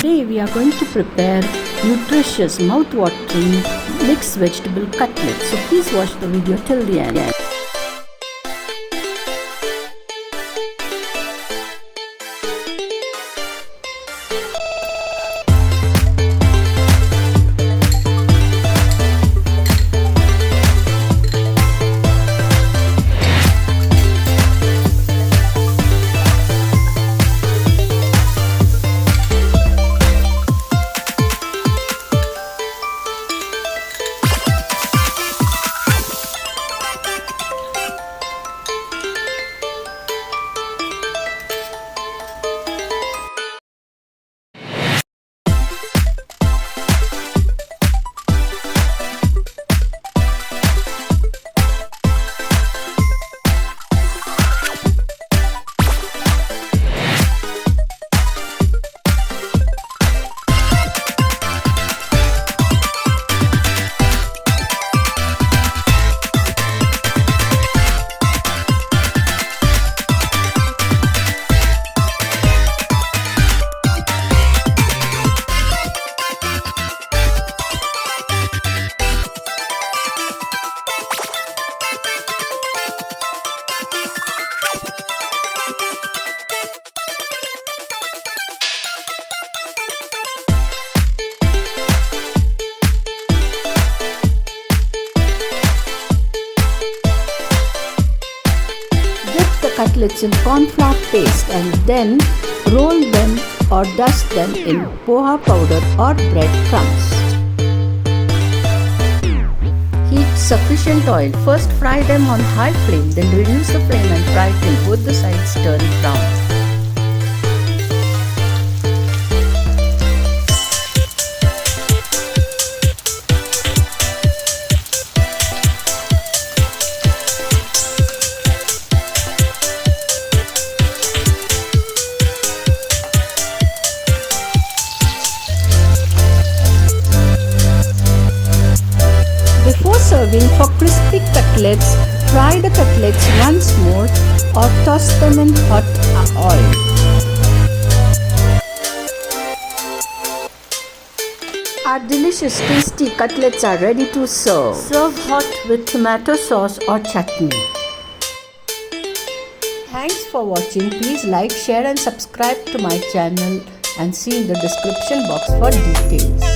Today we are going to prepare nutritious, mouth-watering mixed vegetable cutlets. So please watch the video till the end. Cutlets in cornflour paste and then roll them or dust them in poha powder or bread crumbs. Heat sufficient oil. First fry them on high flame, then reduce the flame and fry till both the sides turn brown. Before serving for crispy cutlets, fry the cutlets once more or toss them in hot oil. Our delicious tasty cutlets are ready to serve. Serve hot with tomato sauce or chutney. Thanks for watching. Please like, share and subscribe to my channel and see in the description box for details.